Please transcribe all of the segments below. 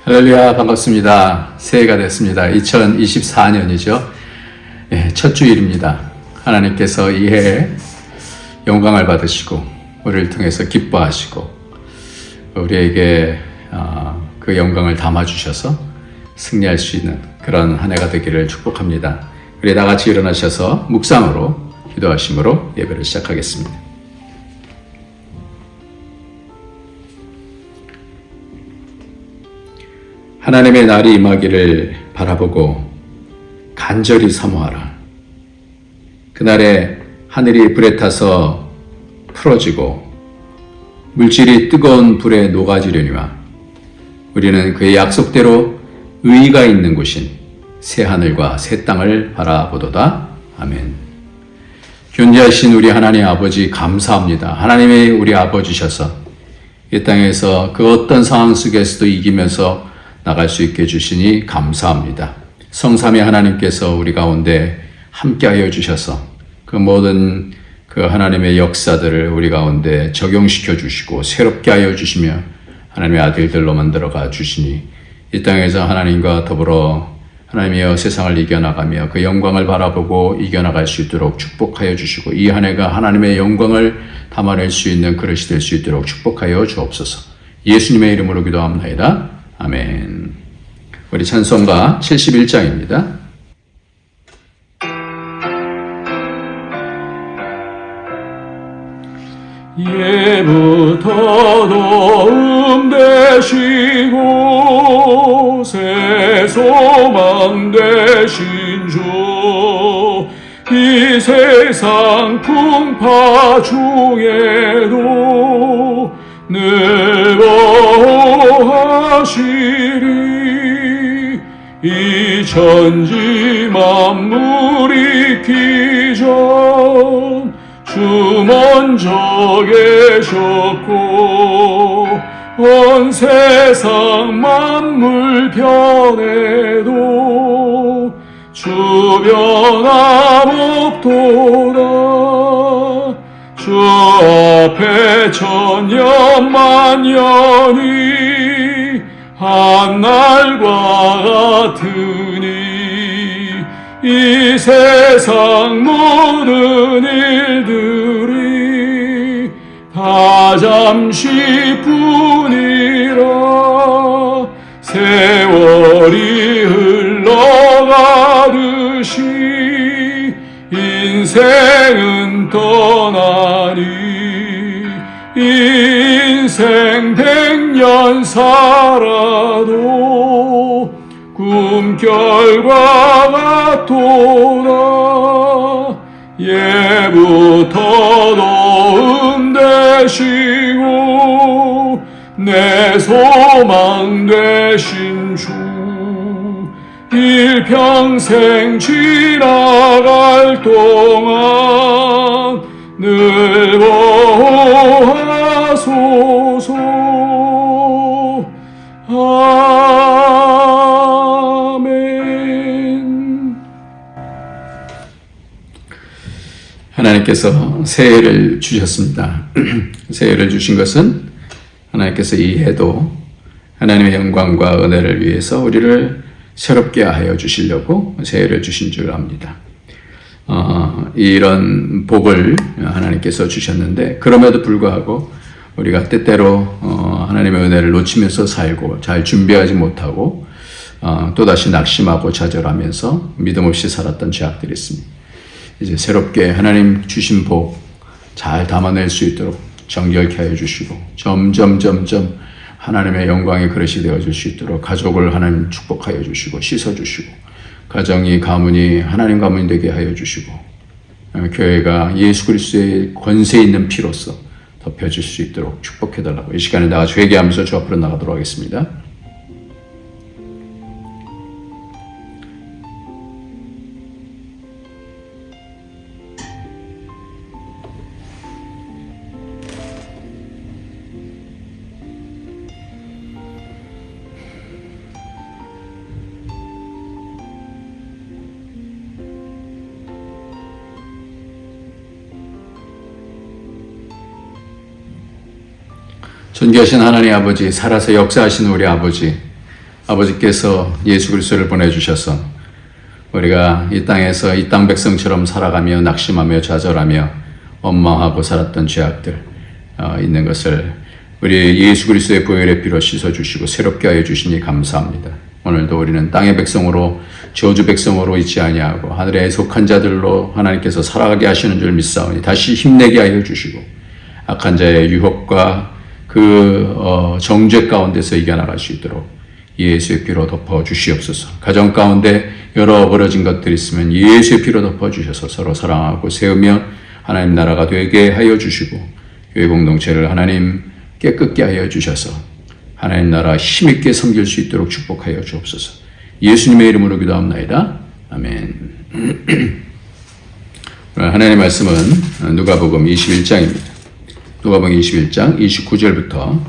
할렐루야, 반갑습니다. 새해가 됐습니다. 2024년이죠. 첫 주일입니다. 하나님께서 이 해에 영광을 받으시고 우리를 통해서 기뻐하시고 우리에게 그 영광을 담아주셔서 승리할 수 있는 그런 한 해가 되기를 축복합니다. 우리 다 같이 일어나셔서 묵상으로 기도하심으로 예배를 시작하겠습니다. 하나님의 날이 임하기를 바라보고 간절히 사모하라. 그날에 하늘이 불에 타서 풀어지고 물질이 뜨거운 불에 녹아지려니와 우리는 그의 약속대로 의의가 있는 곳인 새 하늘과 새 땅을 바라보도다. 아멘. 존귀하신 우리 하나님 아버지 감사합니다. 하나님의 우리 아버지셔서 이 땅에서 그 어떤 상황 속에서도 이기면서 나갈 수 있게 해주시니 감사합니다. 성삼위 하나님께서 우리 가운데 함께하여 주셔서 그 모든 그 하나님의 역사들을 우리 가운데 적용시켜 주시고 새롭게 하여 주시며 하나님의 아들들로 만들어가 주시니 이 땅에서 하나님과 더불어 하나님이여 세상을 이겨나가며 그 영광을 바라보고 이겨나갈 수 있도록 축복하여 주시고 이 한 해가 하나님의 영광을 담아낼 수 있는 그릇이 될 수 있도록 축복하여 주옵소서. 예수님의 이름으로 기도합나이다. 아멘. 우리 찬송가 71장입니다. 예부터 도움 되시고 새 소망 되신 주, 이 세상 풍파 중에도 늘 보호하시리. 이 천지 만물 있기 전 주 먼저 계셨고 온 세상 만물 변해도 주변함없도다. 주 앞에 천년 만년이 한날과 같으니 이 세상 모든 일들이 다 잠시뿐이라. 세월이 흘러가듯이 인생은 떠나니 인생 100년 살아도 꿈결과 같도다. 예부터 도움 되시고 내 소망 되신 주, 일평생 지나갈 동안 늘 보호하소서. 아멘. 하나님께서 새해를 주셨습니다. 새해를 주신 것은 하나님께서 이 해도 하나님의 영광과 은혜를 위해서 우리를 새롭게 하여 주시려고 새해를 주신 줄 압니다. 이런 복을 하나님께서 주셨는데 그럼에도 불구하고 우리가 때때로 하나님의 은혜를 놓치면서 살고 잘 준비하지 못하고 또다시 낙심하고 좌절하면서 믿음 없이 살았던 죄악들이 있습니다. 이제 새롭게 하나님 주신 복 잘 담아낼 수 있도록 정결케 하여 주시고 점점 하나님의 영광의 그릇이 되어줄 수 있도록 가족을 하나님 축복하여 주시고 씻어주시고 가정이 가문이 하나님 가문이 되게 하여 주시고 교회가 예수 그리스도의 권세 있는 피로서 덮여질 수 있도록 축복해달라고 이 시간에 나가 회개하면서 주 앞으로 나가도록 하겠습니다. 존귀하신 하나님 아버지, 살아서 역사하시는 우리 아버지, 아버지께서 예수 그리스도를 보내주셔서 우리가 이 땅에서 이 땅 백성처럼 살아가며 낙심하며 좌절하며 원망하고 살았던 죄악들 있는 것을 우리 예수 그리스도의 보혈의 피로 씻어주시고 새롭게 하여 주시니 감사합니다. 오늘도 우리는 땅의 백성으로 저주 백성으로 있지 아니하고 하늘에 속한 자들로 하나님께서 살아가게 하시는 줄 믿사오니 다시 힘내게 하여 주시고 악한 자의 유혹과 그 정죄 가운데서 이겨나갈 수 있도록 예수의 피로 덮어 주시옵소서. 가정 가운데 여러 벌어진 것들이 있으면 예수의 피로 덮어 주셔서 서로 사랑하고 세우며 하나님 나라가 되게 하여 주시고 교회 공동체를 하나님 깨끗게 하여 주셔서 하나님 나라 힘있게 섬길 수 있도록 축복하여 주옵소서. 예수님의 이름으로 기도합나이다. 아멘. 하나님의 말씀은 누가복음 21장입니다. 누가복음 21장 29절부터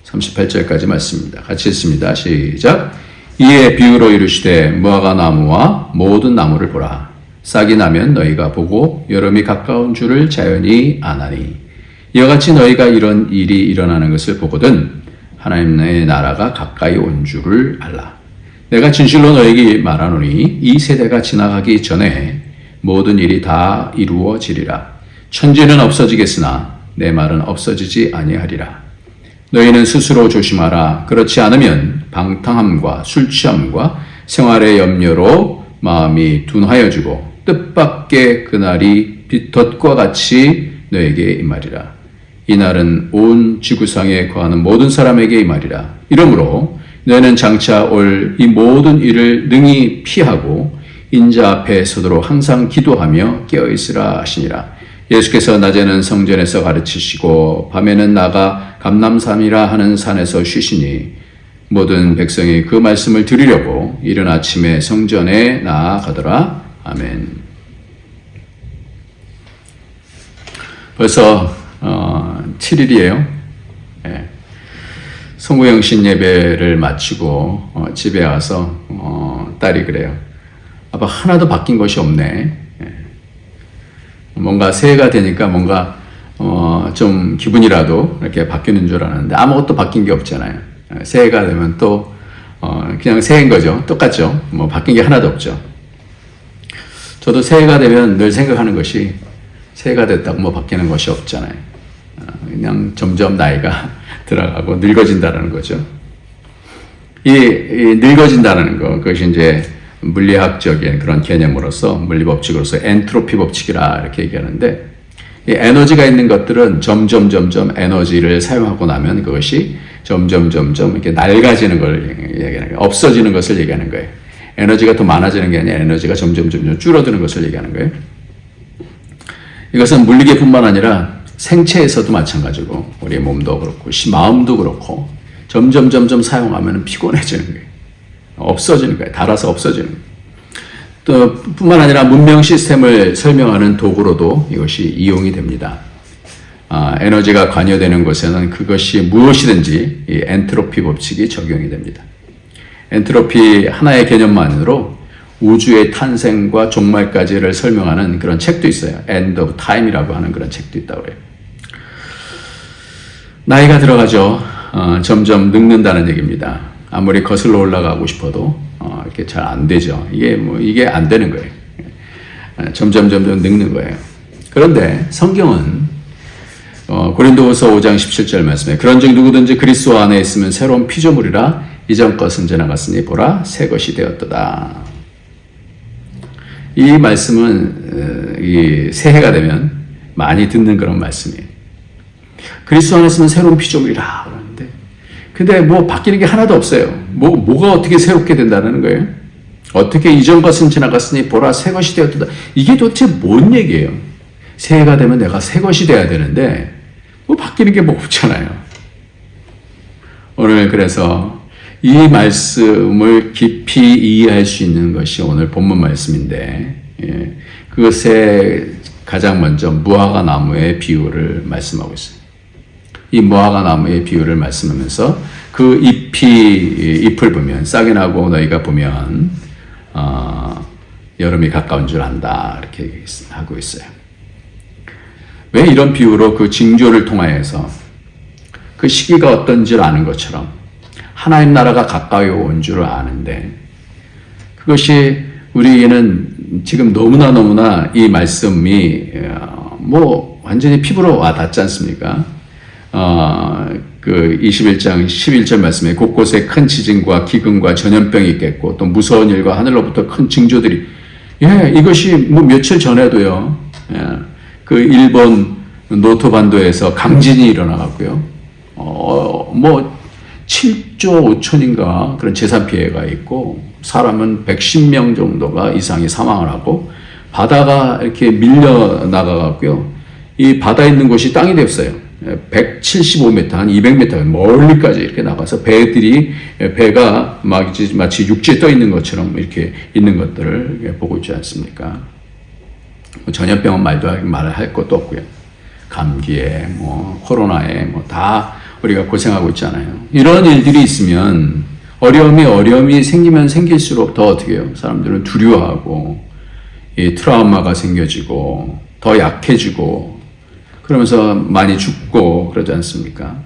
38절까지 말씀입니다. 같이 읽습니다. 시작. 이에 비유로 이르시되 무화과 나무와 모든 나무를 보라. 싹이 나면 너희가 보고 여름이 가까운 줄을 자연히 아나니 이와 같이 너희가 이런 일이 일어나는 것을 보거든 하나님의 나라가 가까이 온 줄을 알라. 내가 진실로 너희에게 말하노니 이 세대가 지나가기 전에 모든 일이 다 이루어지리라. 천지는 없어지겠으나 내 말은 없어지지 아니하리라. 너희는 스스로 조심하라. 그렇지 않으면 방탕함과 술 취함과 생활의 염려로 마음이 둔하여지고 뜻밖의 그날이 빚덫과 같이 너에게 임하리라. 이날은 온 지구상에 거하는 모든 사람에게 임하리라. 이러므로 너희는 장차 올 이 모든 일을 능히 피하고 인자 앞에 서도록 항상 기도하며 깨어있으라 하시니라. 예수께서 낮에는 성전에서 가르치시고 밤에는 나가 감람산이라 하는 산에서 쉬시니 모든 백성이 그 말씀을 들으려고 이른 아침에 성전에 나아가더라. 아멘. 벌써 7일이에요. 네. 송구영신 예배를 마치고 집에 와서 딸이 그래요. 아빠 하나도 바뀐 것이 없네. 뭔가 새해가 되니까 뭔가 좀 기분이라도 이렇게 바뀌는 줄 알았는데 아무것도 바뀐 게 없잖아요. 새해가 되면 또 그냥 새해인 거죠. 똑같죠. 뭐 바뀐 게 하나도 없죠. 저도 새해가 되면 늘 생각하는 것이 새해가 됐다고 뭐 바뀌는 것이 없잖아요. 그냥 점점 나이가 들어가고 늙어진다는 거죠. 이 늙어진다는 거, 그것이 이제 물리학적인 그런 개념으로서 물리법칙으로서 엔트로피 법칙이라 이렇게 얘기하는데 이 에너지가 있는 것들은 점점 에너지를 사용하고 나면 그것이 점점 이렇게 낡아지는 걸 얘기하는 거예요. 없어지는 것을 얘기하는 거예요. 에너지가 더 많아지는 게 아니라 에너지가 점점 줄어드는 것을 얘기하는 거예요. 이것은 물리계뿐만 아니라 생체에서도 마찬가지고 우리의 몸도 그렇고 마음도 그렇고 점점 사용하면 피곤해지는 거예요. 없어지는 거예요. 닳아서 없어지는 거예요. 또 뿐만 아니라 문명 시스템을 설명하는 도구로도 이것이 이용이 됩니다. 에너지가 관여되는 곳에는 그것이 무엇이든지 이 엔트로피 법칙이 적용이 됩니다. 엔트로피 하나의 개념만으로 우주의 탄생과 종말까지를 설명하는 그런 책도 있어요. End of Time이라고 하는 그런 책도 있다고 그래요. 나이가 들어가죠. 점점 늙는다는 얘기입니다. 아무리 거슬러 올라가고 싶어도 이렇게 잘 안 되죠. 이게 안 되는 거예요. 점점 늙는 거예요. 그런데 성경은 고린도후서 5장 17절 말씀에 그런즉 누구든지 그리스도 안에 있으면 새로운 피조물이라 이전 것은 지나갔으니 보라 새 것이 되었도다. 이 말씀은 이 새해가 되면 많이 듣는 그런 말씀이에요. 그리스도 안에 있으면 새로운 피조물이라 그러는데 근데 뭐 바뀌는 게 하나도 없어요. 뭐가 어떻게 새롭게 된다는 거예요? 어떻게 이전 것은 지나갔으니 보라 새 것이 되었도다. 이게 도대체 뭔 얘기예요? 새해가 되면 내가 새 것이 돼야 되는데 뭐 바뀌는 게 뭐 없잖아요. 오늘 그래서 이 말씀을 깊이 이해할 수 있는 것이 오늘 본문 말씀인데 그것에 가장 먼저 무화과 나무의 비유를 말씀하고 있어요. 이 무화과 나무의 비유를 말씀하면서 그 잎을 보면 싹이 나고 너희가 보면 여름이 가까운 줄 안다 이렇게 하고 있어요. 왜 이런 비유로 그 징조를 통하여서 그 시기가 어떤지를 아는 것처럼 하나님 나라가 가까이 온 줄 아는데 그것이 우리에게는 지금 너무나 이 말씀이 뭐 완전히 피부로 와 닿지 않습니까? 그 21장 11절 말씀에 곳곳에 큰 지진과 기근과 전염병이 있겠고 또 무서운 일과 하늘로부터 큰 징조들이 이것이 뭐 며칠 전에도요. 그 일본 노토 반도에서 강진이 일어나갔고요. 뭐 7조 5천인가 그런 재산 피해가 있고 사람은 110명 정도가 이상이 사망을 하고 바다가 이렇게 밀려 나가갔고요. 이 바다에 있는 곳이 땅이 됐어요. 175m, 한 200m 멀리까지 이렇게 나가서 배가 마치 육지에 떠 있는 것처럼 이렇게 있는 것들을 보고 있지 않습니까? 전염병은 말할 것도 없고요. 감기에, 코로나에, 다 우리가 고생하고 있잖아요. 이런 일들이 있으면 어려움이 생기면 생길수록 더 어떻게 해요? 사람들은 두려워하고, 이 트라우마가 생겨지고, 더 약해지고, 그러면서 많이 죽고 그러지 않습니까?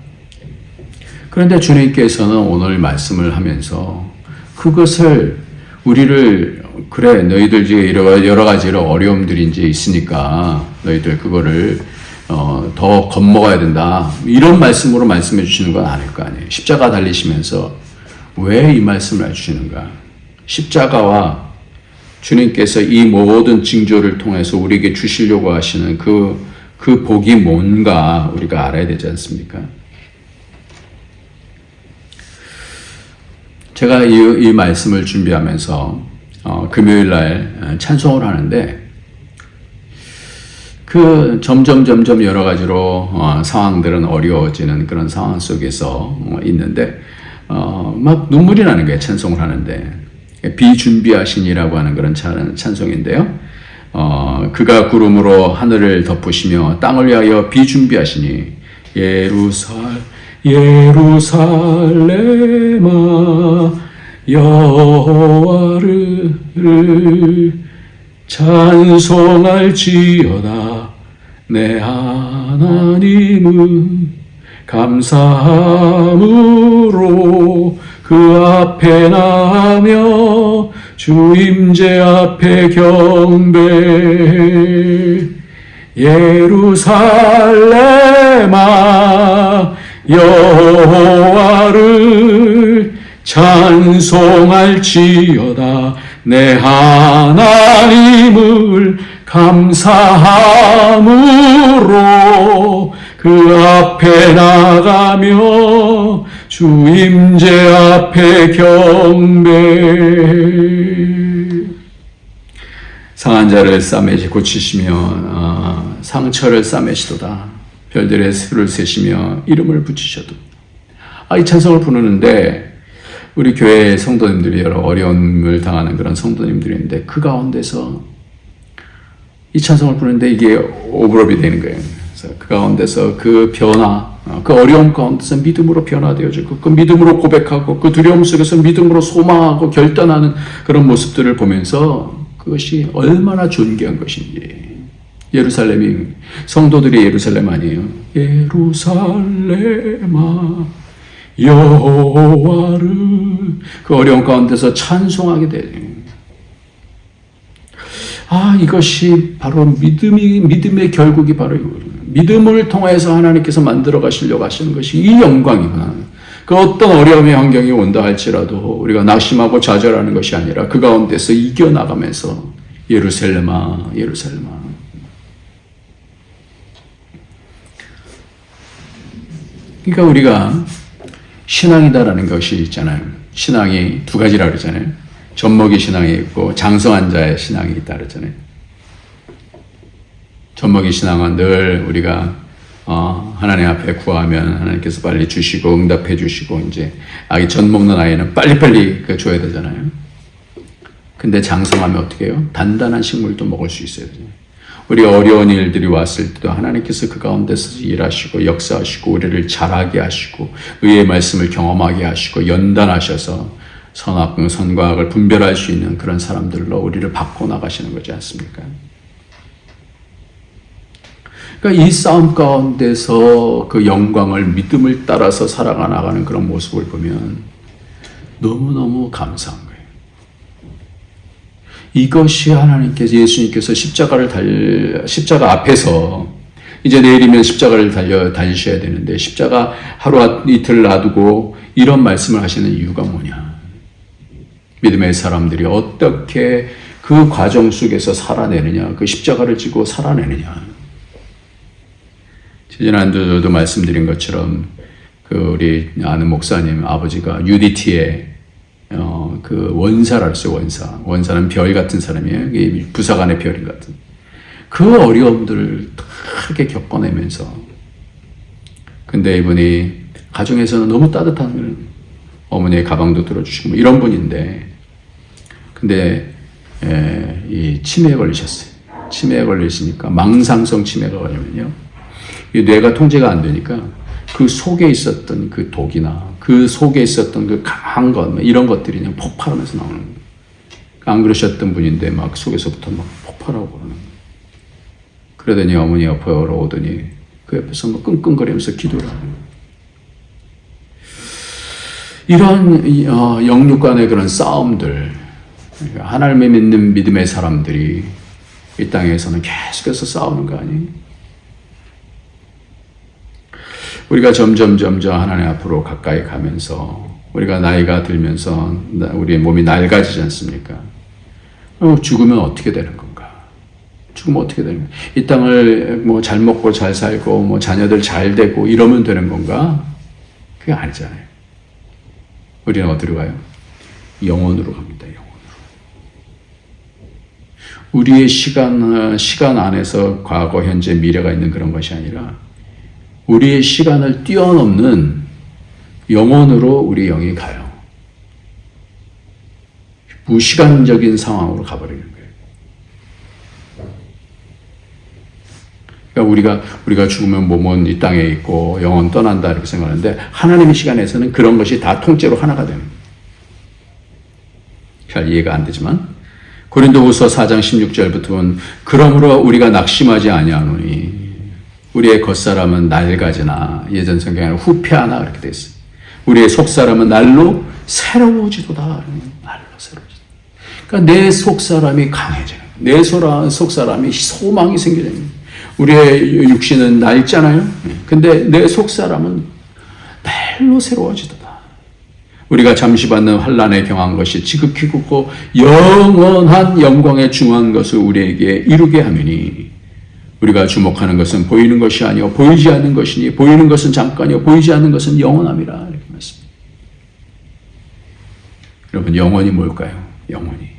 그런데 주님께서는 오늘 말씀을 하면서 그것을 우리를 그래 너희들 이제 여러 가지로 어려움들이 이제 있으니까 너희들 그거를 더 겁먹어야 된다 이런 말씀으로 말씀해 주시는 건 아닐 거 아니에요. 십자가 달리시면서 왜 이 말씀을 해주시는가? 십자가와 주님께서 이 모든 징조를 통해서 우리에게 주시려고 하시는 그 복이 뭔가 우리가 알아야 되지 않습니까? 제가 이 말씀을 준비하면서 금요일 날 찬송을 하는데 그 점점 여러 가지로 상황들은 어려워지는 그런 상황 속에서 있는데 막 눈물이 나는 거예요. 찬송을 하는데 비준비하시니라고 하는 그런 찬송인데요. 그가 구름으로 하늘을 덮으시며 땅을 위하여 비준비하시니 예루살렘아 여호와를 찬송할지어다 내 하나님은 감사함으로 그 앞에 나가며 주 임재 앞에 경배 예루살렘아 여호와를 찬송할지어다 내 하나님을 감사함으로 그 앞에 나가며 주 임재 앞에 경배 상한 자를 싸매시 고치시며 상처를 싸매시도다 별들의 수를 세시며 이름을 붙이셔도 이 찬송을 부르는데 우리 교회 성도님들이 여러 어려움을 당하는 그런 성도님들인데 그 가운데서 이 찬송을 부르는데 이게 오버랩이 되는 거예요. 그래서 그 가운데서 그 변화 그 어려움 가운데서 믿음으로 변화되어지고 그 믿음으로 고백하고 그 두려움 속에서 믿음으로 소망하고 결단하는 그런 모습들을 보면서 그것이 얼마나 존귀한 것인지 예루살렘이 성도들이 예루살렘 아니에요. 예루살렘아 여호와를 그 어려운 가운데서 찬송하게 돼요. 이것이 바로 믿음의 결국이 바로 이거예요. 믿음을 통해서 하나님께서 만들어 가시려고 하시는 것이 이 영광이구나. 그 어떤 어려움의 환경이 온다 할지라도 우리가 낙심하고 좌절하는 것이 아니라 그 가운데서 이겨나가면서 예루살렘아 예루살렘아 그러니까 우리가 신앙이다라는 것이 있잖아요. 신앙이 두 가지라고 그러잖아요. 젖먹이 신앙이 있고 장성한 자의 신앙이 있다 그러잖아요. 젖먹이 신앙은 늘 우리가 하나님 앞에 구하면 하나님께서 빨리 주시고 응답해 주시고 이제 아기 젖 먹는 아이는 빨리빨리 줘야 되잖아요. 근데 장성하면 어떻게 해요? 단단한 식물도 먹을 수 있어야 돼요. 우리 어려운 일들이 왔을 때도 하나님께서 그 가운데서 일하시고 역사하시고 우리를 자라게 하시고 의의 말씀을 경험하게 하시고 연단하셔서 선과 악을 분별할 수 있는 그런 사람들로 우리를 바꿔나가시는 거지 않습니까? 그러니까 이 싸움 가운데서 그 영광을 믿음을 따라서 살아가 나가는 그런 모습을 보면 너무너무 감사한 거예요. 이것이 하나님께서, 예수님께서 십자가 앞에서 이제 내일이면 십자가를 달리셔야 되는데 십자가 하루 이틀 놔두고 이런 말씀을 하시는 이유가 뭐냐? 믿음의 사람들이 어떻게 그 과정 속에서 살아내느냐, 그 십자가를 지고 살아내느냐. 지난주도 말씀드린 것처럼 그 우리 아는 목사님 아버지가 UDT의 그 원사라 했어요. 원사는 별 같은 사람이에요. 부사관의 별 같은. 그 어려움들을 크게 겪어내면서, 근데 이분이 가정에서는 너무 따뜻한 어머니의 가방도 들어주시고 뭐 이런 분인데, 근데 이 치매에 걸리셨어요. 치매에 걸리시니까 망상성 치매가 걸리면요, 이 뇌가 통제가 안 되니까 그 속에 있었던 그 독이나 그 속에 있었던 그 강한 것, 이런 것들이 그냥 폭발하면서 나오는 거예요. 안 그러셨던 분인데 막 속에서부터 막 폭발하고 그러는 거예요. 그러더니 어머니 옆에 오더니 그 옆에서 막 끙끙거리면서 기도를 하는 거예요. 이런 영육 간의 그런 싸움들, 하나님을 믿는 믿음의 사람들이 이 땅에서는 계속해서 싸우는 거 아니에요? 우리가 점점 하나님 앞으로 가까이 가면서, 우리가 나이가 들면서 우리의 몸이 낡아지지 않습니까? 죽으면 어떻게 되는 건가? 죽으면 어떻게 되는 건가? 이 땅을 뭐 잘 먹고 잘 살고 뭐 자녀들 잘 되고 이러면 되는 건가? 그게 아니잖아요. 우리는 어디로 가요? 영원으로 갑니다. 영원으로. 우리의 시간 안에서 과거, 현재, 미래가 있는 그런 것이 아니라 우리의 시간을 뛰어넘는 영혼으로 우리 영이 가요. 무시간적인 상황으로 가버리는 거예요. 그러니까 우리가 죽으면 몸은 이 땅에 있고 영혼 떠난다 이렇게 생각하는데, 하나님의 시간에서는 그런 것이 다 통째로 하나가 되는 거예요. 잘 이해가 안 되지만, 고린도후서 4장 16절부터 보면, 그러므로 우리가 낙심하지 아니하노니 우리의 겉사람은 낡아지나, 예전 성경에는 후패하나 그렇게 돼 있어요. 우리의 속사람은 날로 새로워지도다. 날로 새로워지다. 그러니까 내 속사람이 강해져요. 내 속사람이 소망이 생겨져요. 우리의 육신은 낡잖아요. 근데 내 속사람은 날로 새로워지도다. 우리가 잠시 받는 환난에 경한 것이 지극히 굵고 영원한 영광에 중한 것을 우리에게 이루게 하느니, 우리가 주목하는 것은 보이는 것이 아니요 보이지 않는 것이니, 보이는 것은 잠깐이요 보이지 않는 것은 영원함이라. 이렇게 말씀합니다. 여러분, 영원이 뭘까요? 영원이,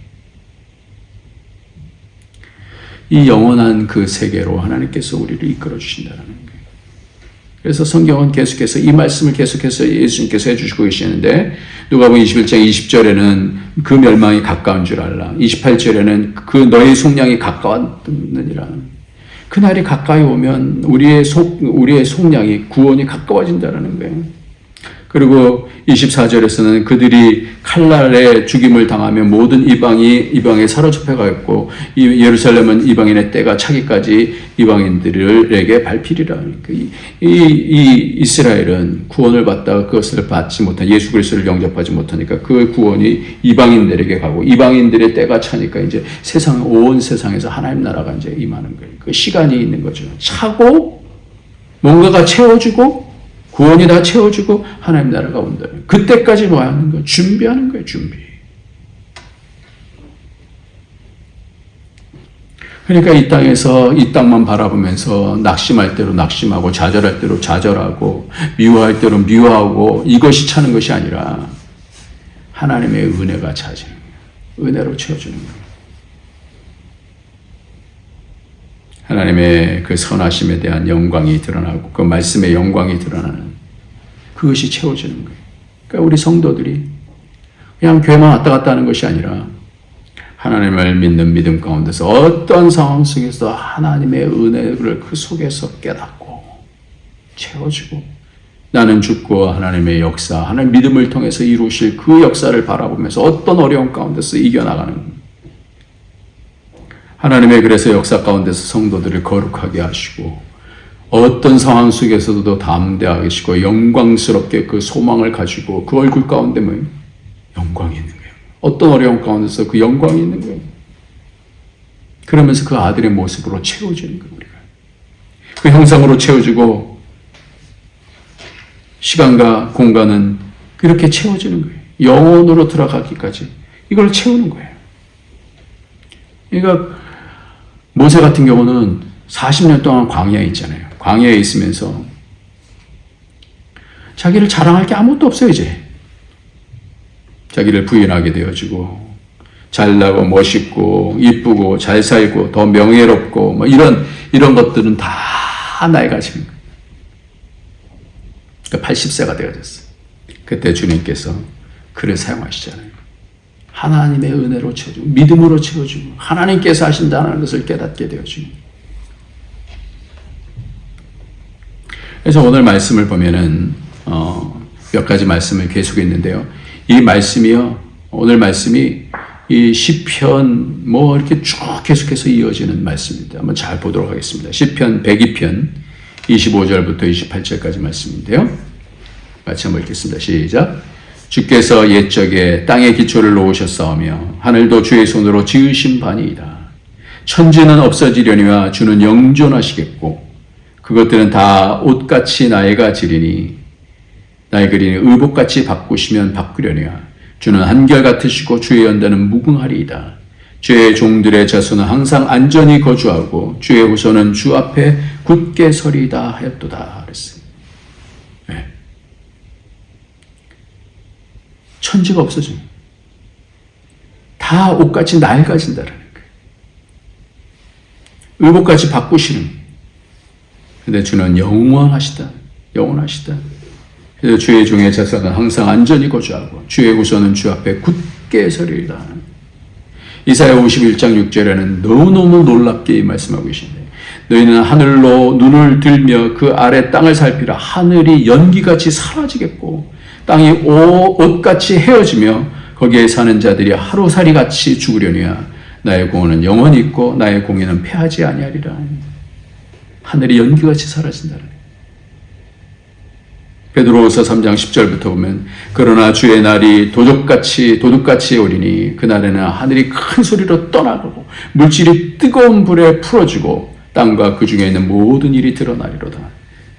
이 영원한 그 세계로 하나님께서 우리를 이끌어 주신다는 거예요. 그래서 성경은 계속해서 이 말씀을 계속해서 예수님께서 해주시고 계시는데, 누가복음 21장 20절에는 그 멸망이 가까운 줄 알라. 28절에는 그 너의 속량이 가까웠느니라. 그날이 가까이 오면 우리의 속량이, 구원이 가까워진다는 거예요. 그리고 24절에서는 그들이 칼날에 죽임을 당하면 모든 이방에 사로잡혀가고, 예루살렘은 이방인의 때가 차기까지 이방인들에게 밟히리라. 이 이스라엘은 구원을 받다가 그것을 받지 못한, 예수 그리스도를 영접하지 못하니까 그 구원이 이방인들에게 가고, 이방인들의 때가 차니까 이제 온 세상에서 하나님 나라가 이제 임하는 거예요. 그 시간이 있는 거죠. 차고 뭔가가 채워주고 구원이 다 채워주고 하나님 나라가 온다면, 그때까지 뭐 하는 거예요? 준비하는 거예요. 준비. 그러니까 이 땅에서 이 땅만 바라보면서 낙심할 대로 낙심하고 좌절할 대로 좌절하고 미워할 대로 미워하고 이것이 차는 것이 아니라 하나님의 은혜가 차지는 거예요. 은혜로 채워주는 거예요. 하나님의 그 선하심에 대한 영광이 드러나고 그 말씀의 영광이 드러나는, 그것이 채워지는 거예요. 그러니까 우리 성도들이 그냥 교회만 왔다 갔다 하는 것이 아니라 하나님을 믿는 믿음 가운데서 어떤 상황 속에서 하나님의 은혜를 그 속에서 깨닫고 채워지고, 나는 죽고 하나님의 역사, 하나님 믿음을 통해서 이루실 그 역사를 바라보면서 어떤 어려움 가운데서 이겨나가는 거예요. 하나님의 그래서 역사 가운데서 성도들을 거룩하게 하시고, 어떤 상황 속에서도 담대하게 하시고 영광스럽게 그 소망을 가지고 그 얼굴 가운데 영광이 있는 거예요. 어떤 어려움 가운데서 그 영광이 있는 거예요. 그러면서 그 아들의 모습으로 채워지는 거예요. 우리가 그 형상으로 채워지고 시간과 공간은 그렇게 채워지는 거예요. 영혼으로 들어가기까지 이걸 채우는 거예요. 그러니까 모세 같은 경우는 40년 동안 광야에 있잖아요. 광야에 있으면서 자기를 자랑할 게 아무것도 없어요. 이제 자기를 부인하게 되어지고 잘나고 멋있고 이쁘고 잘 살고 더 명예롭고 뭐 이런 것들은 다 나의 가짐인 거예요. 그러니까 80세가 되어졌어요. 그때 주님께서 그를 사용하시잖아요. 하나님의 은혜로 채워주고 믿음으로 채워주고 하나님께서 하신다는 것을 깨닫게 되어주고. 그래서 오늘 말씀을 보면은 몇 가지 말씀을 계속했는데요. 이 말씀이요, 오늘 말씀이 이 시편 이렇게 쭉 계속해서 이어지는 말씀입니다. 한번 잘 보도록 하겠습니다. 시편 102편 25절부터 28절까지 말씀인데요. 같이 한번 읽겠습니다. 시작. 주께서 옛적에 땅의 기초를 놓으셨사오며 하늘도 주의 손으로 지으신 바니이다. 천지는 없어지려니와 주는 영존하시겠고 그것들은 다 옷같이 나이가 지리니 나의 그리니 의복같이 바꾸시면 바꾸려니와 주는 한결같으시고 주의 연단은 무궁하리이다. 주의 종들의 자손은 항상 안전히 거주하고 주의 후손은 주 앞에 굳게 서리이다 하였도다 그랬어요. 네. 천지가 없어집니다. 다 옷같이 낡아진다라는 거예요. 의복같이 바꾸시는. 근데 주는 영원하시다. 그래서 주의 종의 자손은 항상 안전히 거주하고 주의 후손은 주 앞에 굳게 서리이다. 이사야 51장 6절에는 너무너무 놀랍게 말씀하고 계신데 너희는 하늘로 눈을 들며 그 아래 땅을 살피라. 하늘이 연기같이 사라지겠고 땅이 옷같이 헤어지며 거기에 사는 자들이 하루살이같이 죽으려니와 나의 공헌은 영원히 있고 나의 공의는 패하지 아니하리라. 하늘이 연기같이 사라진다는 거예요. 베드로후서 3장 10절부터 보면 그러나 주의 날이 도둑같이 오리니 그날에는 하늘이 큰 소리로 떠나가고 물질이 뜨거운 불에 풀어지고 땅과 그 중에 있는 모든 일이 드러나리로다.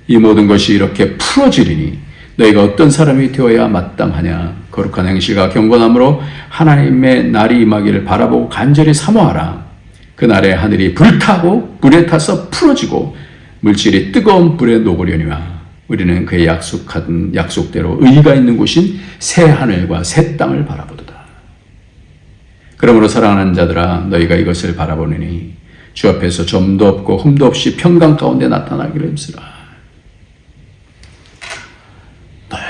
이 모든 것이 이렇게 풀어지리니 너희가 어떤 사람이 되어야 마땅하냐. 거룩한 행실과 경건함으로 하나님의 날이 임하기를 바라보고 간절히 사모하라. 그날에 하늘이 불타고 불에 타서 풀어지고 물질이 뜨거운 불에 녹으려니와 우리는 그의 약속한 약속대로 의가 있는 곳인 새 하늘과 새 땅을 바라보도다. 그러므로 사랑하는 자들아 너희가 이것을 바라보느니 주 앞에서 점도 없고 흠도 없이 평강 가운데 나타나기를 힘쓰라.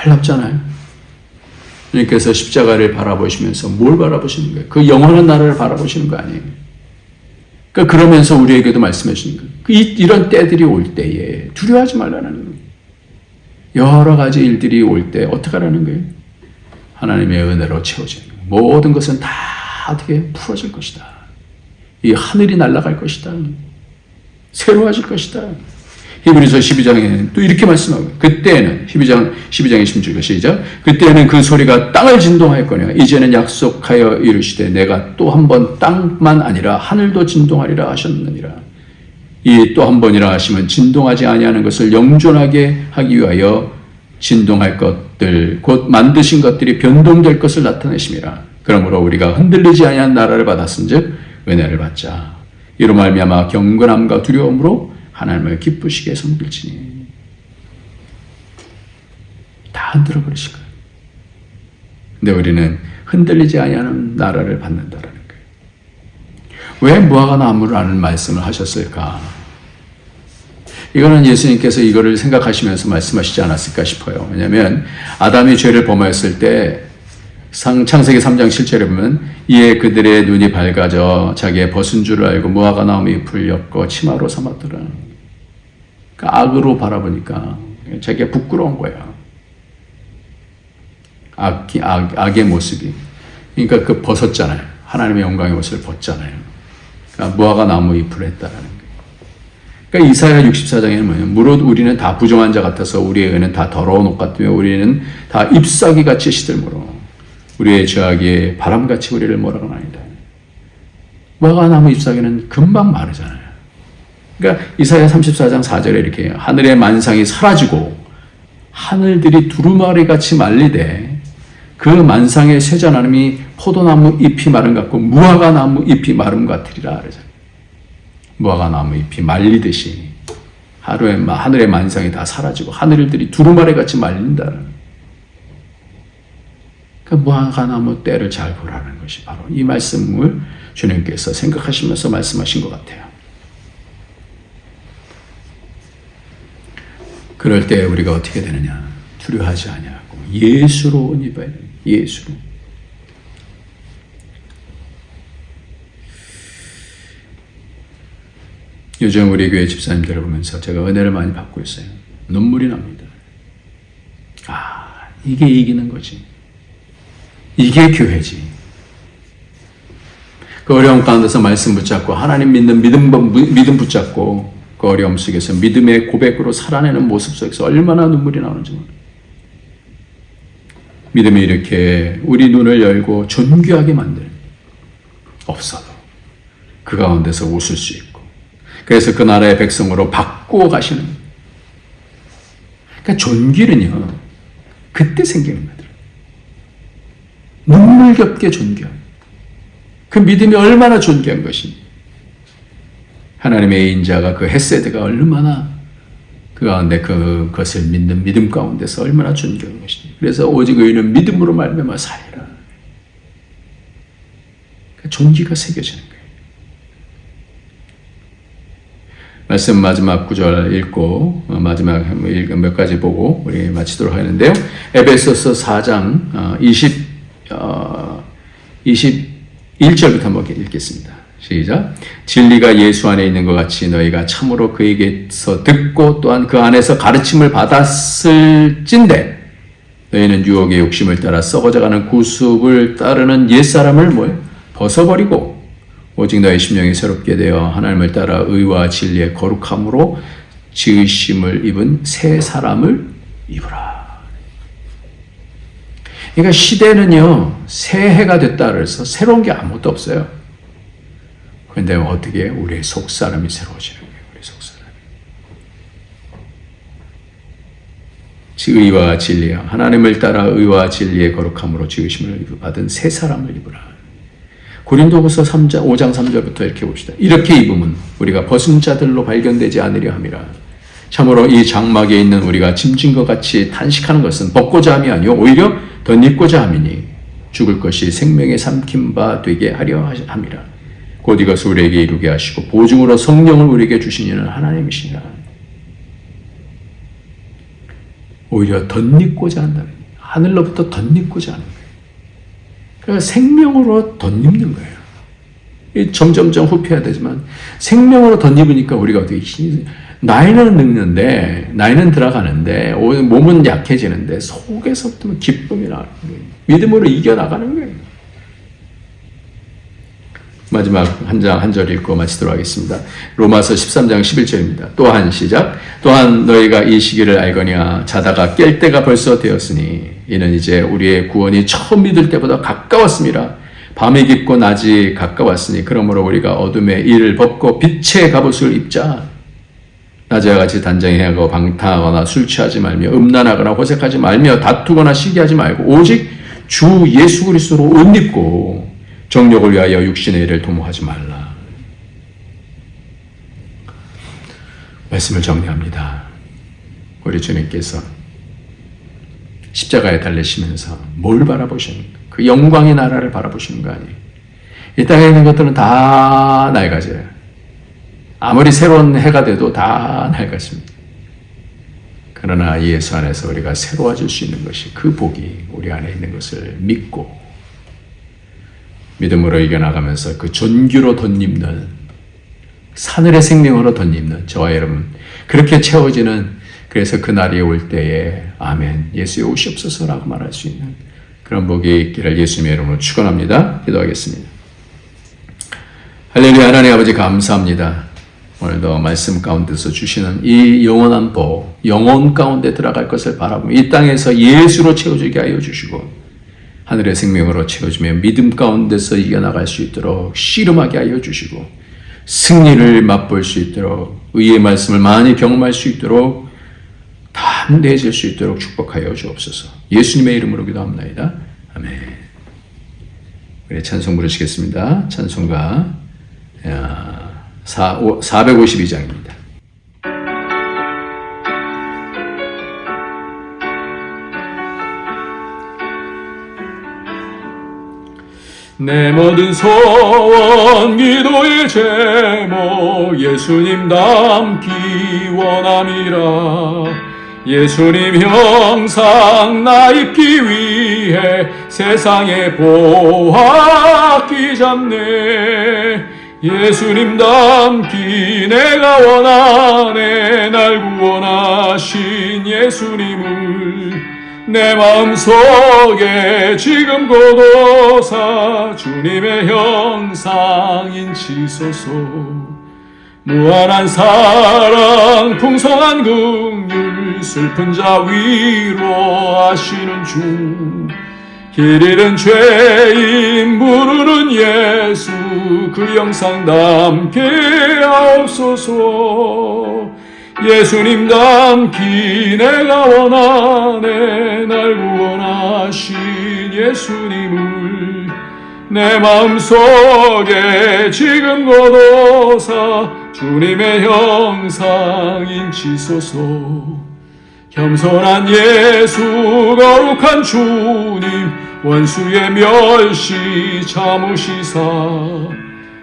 놀랍잖아요. 주님께서 십자가를 바라보시면서 뭘 바라보시는 거예요? 그 영원한 나라를 바라보시는 거 아니에요? 그러면서 우리에게도 말씀해 주시는 거예요. 이런 때들이 올 때에 두려워하지 말라는 거예요. 여러 가지 일들이 올 때 어떻게 하라는 거예요? 하나님의 은혜로 채워지는 거예요. 모든 것은 다 어떻게 풀어질 것이다. 이 하늘이 날아갈 것이다. 새로워질 것이다. 히브리서 12장에는 또 이렇게 말씀하고 그때는 12장 16절 시작. 그때는 그 소리가 땅을 진동하였거니와 이제는 약속하여 이르시되 내가 또 한 번 땅만 아니라 하늘도 진동하리라 하셨느니라. 이 또 한 번이라 하시면 진동하지 아니하는 것을 영존하게 하기 위하여 진동할 것들 곧 만드신 것들이 변동될 것을 나타내심이라. 그러므로 우리가 흔들리지 아니한 나라를 받았은즉 은혜를 받자. 이로 말미암아 경건함과 두려움으로 하나님을 기쁘시게 섬길지니. 다 흔들어 버리실 거예요. 근데 우리는 흔들리지 아니하는 나라를 받는다라는 거예요. 왜 무화과 나무라는 말씀을 하셨을까? 이거는 예수님께서 이거를 생각하시면서 말씀하시지 않았을까 싶어요. 왜냐하면 아담이 죄를 범하였을 때 창세기 3장 7절에 보면 이에 그들의 눈이 밝아져 자기의 벗은 줄을 알고 무화과 나무 잎을 엮어 치마로 삼았더라. 그러니까 악으로 바라보니까 자기가 부끄러운 거야. 악의 모습이. 그러니까 그 벗었잖아요. 하나님의 영광의 옷을 벗잖아요. 그러니까 무화과 나무 잎을 했다라는 거예요. 그러니까 이사야 64장에는 뭐냐면 무릇 우리는 다 부정한 자 같아서 우리의 의는 다 더러운 옷 같으며 우리는 다 잎사귀 같이 시들므로 우리의 죄악이 바람같이 우리를 몰아가나이다. 무화과나무 잎사귀는 금방 마르잖아요. 그러니까 이사야 34장 4절에 이렇게 해요. 하늘의 만상이 사라지고 하늘들이 두루마리같이 말리되 그 만상의 쇠자나름이 포도나무 잎이 마른 것 같고 무화과나무 잎이 마른 것 같으리라 그러잖아요. 무화과나무 잎이 말리듯이 하늘의 만상이 다 사라지고 하늘들이 두루마리같이 말린다. 그 무화과나무 때를 잘 보라는 것이 바로 이 말씀을 주님께서 생각하시면서 말씀하신 것 같아요. 그럴 때 우리가 어떻게 되느냐? 두려워하지 아니하고 예수로 옷 입어야 돼요. 예수로. 요즘 우리 교회 집사님들을 보면서 제가 은혜를 많이 받고 있어요. 눈물이 납니다. 이게 이기는 거지. 이게 교회지. 그 어려움 가운데서 말씀 붙잡고 하나님 믿는 믿음 붙잡고 그 어려움 속에서 믿음의 고백으로 살아내는 모습 속에서 얼마나 눈물이 나오는지 모르겠어요. 믿음이 이렇게 우리 눈을 열고 존귀하게 만드는 없어도 그 가운데서 웃을 수 있고 그래서 그 나라의 백성으로 바꾸어 가시는 그러니까 존귀는요 그때 생기는 거예요. 눈물겹게 존귀한 그 믿음이 얼마나 존귀한 것인지 하나님의 인자가 그 헤세드가 얼마나 그 가운데 그것을 믿는 믿음 가운데서 얼마나 존귀한 것인지 그래서 오직 의인은 믿음으로 말미암아 살리라. 그러니까 존귀가 새겨지는 거예요. 말씀 마지막 구절 읽고 마지막 몇 가지 보고 우리 마치도록 하는데요. 에베소서 4장 21절부터 한번 읽겠습니다. 시작. 진리가 예수 안에 있는 것 같이 너희가 참으로 그에게서 듣고 또한 그 안에서 가르침을 받았을진대 너희는 유혹의 욕심을 따라 썩어져가는 구습을 따르는 옛사람을 벗어버리고 오직 너희 심령이 새롭게 되어 하나님을 따라 의와 진리의 거룩함으로 지으심을 입은 새 사람을 입으라. 그러니까 시대는요 새해가 됐다 그래서 새로운 게 아무것도 없어요. 그런데 어떻게 우리의 속사람이 새로워지는 거예요. 우리 속사람이. 의와 진리야. 하나님을 따라 의와 진리의 거룩함으로 지으심을 받은 새 사람을 입으라. 고린도후서 5장 3절부터 이렇게 봅시다. 이렇게 입으면 우리가 벗은 자들로 발견되지 않으려 함이라. 참으로 이 장막에 있는 우리가 짐진 것 같이 탄식하는 것은 벗고자 함이 아니요 오히려 덧입고자 함이니 죽을 것이 생명에 삼킨 바 되게 하려 함이라. 곧 이것을 우리에게 이루게 하시고 보증으로 성령을 우리에게 주신 이는 하나님이시니라. 오히려 덧입고자 한다는 거예요. 하늘로부터 덧입고자 하는 거예요. 그러니까 생명으로 덧입는 거예요. 점점점 후퇴해야 되지만 생명으로 덧입으니까 우리가 어떻게 나이는 늙는데 나이는 들어가는데 몸은 약해지는데 속에서부터 기쁨이 나는 거예요. 믿음으로 이겨나가는 거예요. 마지막 한 절 읽고 마치도록 하겠습니다. 로마서 13장 11절입니다. 또한 시작. 또한 너희가 이 시기를 알거니와 자다가 깰 때가 벌써 되었으니 이는 이제 우리의 구원이 처음 믿을 때보다 가까웠습니다. 밤이 깊고 낮이 가까웠으니 그러므로 우리가 어둠의 일을 벗고 빛의 갑옷을 입자. 낮에와 같이 단정해하고 방탕하거나 술 취하지 말며 음란하거나 호색하지 말며 다투거나 시기하지 말고 오직 주 예수 그리스도로 옷 입고 정욕을 위하여 육신의 일을 도모하지 말라. 말씀을 정리합니다. 우리 주님께서 십자가에 달리시면서 뭘 바라보십니까? 그 영광의 나라를 바라보시는 거 아니에요. 이 땅에 있는 것들은 다 낡아져요. 아무리 새로운 해가 돼도 다 낡았습니다. 그러나 예수 안에서 우리가 새로워질 수 있는 것이 그 복이 우리 안에 있는 것을 믿고 믿음으로 이겨나가면서 그 존귀로 덧입는 하늘의 생명으로 덧입는 저와 여러분 그렇게 채워지는 그래서 그 날이 올 때에 아멘 예수의 오시옵소서라고 말할 수 있는 그런 복이 있기를 예수님의 이름으로 축원합니다. 기도하겠습니다. 할렐루야. 하나님 아버지 감사합니다. 오늘도 말씀 가운데서 주시는 이 영원한 복 영혼 가운데 들어갈 것을 바라보며 이 땅에서 예수로 채워지게 하여 주시고 하늘의 생명으로 채워주며 믿음 가운데서 이겨나갈 수 있도록 씨름하게 하여 주시고 승리를 맛볼 수 있도록 의의 말씀을 많이 경험할 수 있도록 담대해질 수 있도록 축복하여 주옵소서. 예수님의 이름으로 기도합니다. 아멘. 우리 찬송 부르시겠습니다. 찬송가 452장입니다. 내 모든 소원 기도의 제목 예수님 닮기 원함이라. 예수님 형상 나 입기 위해 세상에 보았기 잡네. 예수님 닮기 내가 원하네. 날 구원하신 예수님을 내 마음속에 지금 고도사 주님의 형상 인치소서. 무한한 사랑 풍성한 긍휼 슬픈 자 위로하시는 주. 길 잃은 죄인 부르는 예수 그 형상 담게 하옵소서. 예수님 닮기 내가 원하네. 날 구원하신 예수님을 내 마음속에 지금 거둬사 주님의 형상 인치소서. 겸손한 예수 거룩한 주님 원수의 멸시 참으시사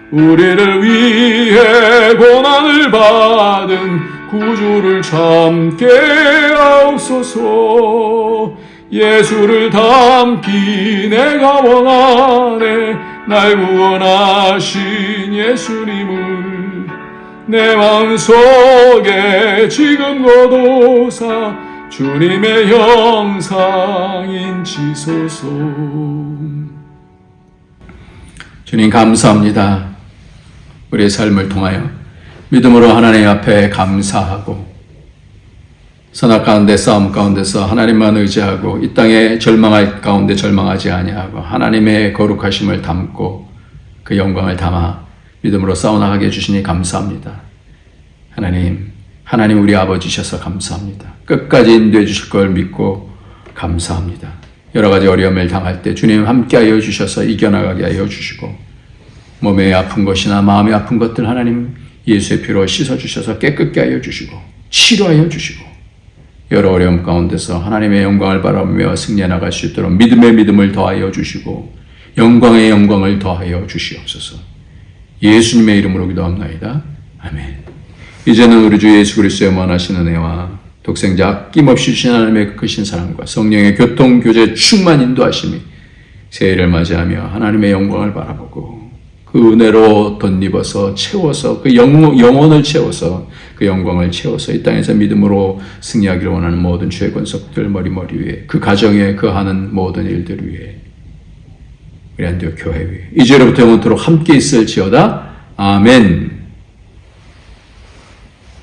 우리를 위해 고난을 받은 구주를 참게 하옵소서. 예수를 닮기 내가 원하네. 날 구원하신 예수님을 내 마음속에 지금 거둬사 주님의 형상 인치소서. 주님 감사합니다. 우리의 삶을 통하여 믿음으로 하나님 앞에 감사하고 선악 가운데 싸움 가운데서 하나님만 의지하고 이 땅에 절망할 가운데 절망하지 아니하고 하나님의 거룩하심을 담고 그 영광을 담아 믿음으로 싸워나가게 해주시니 감사합니다. 하나님 우리 아버지셔서 감사합니다. 끝까지 인도해 주실 걸 믿고 감사합니다. 여러 가지 어려움을 당할 때 주님 함께하여 주셔서 이겨나가게 하여 주시고 몸에 아픈 것이나 마음에 아픈 것들 하나님 예수의 피로 씻어주셔서 깨끗게 하여 주시고 치료하여 주시고 여러 어려움 가운데서 하나님의 영광을 바라보며 승리해 나갈 수 있도록 믿음의 믿음을 더하여 주시고 영광의 영광을 더하여 주시옵소서. 예수님의 이름으로 기도합나이다. 아멘. 이제는 우리 주 예수 그리스도의 무한하신 은혜와 독생자 아낌없이 주신 하나님의 크신 사랑과 성령의 교통, 교제, 충만 인도하심이 새해를 맞이하며 하나님의 영광을 바라보고 그 은혜로 덧입어서 채워서 그 영혼을 채워서 그 영광을 채워서 이 땅에서 믿음으로 승리하기를 원하는 모든 주의 권속들 머리 위에 그 가정에 그 하는 모든 일들 위에 우리 안디옥 교회 위에 이제로부터 영원토록 함께 있을지어다. 아멘.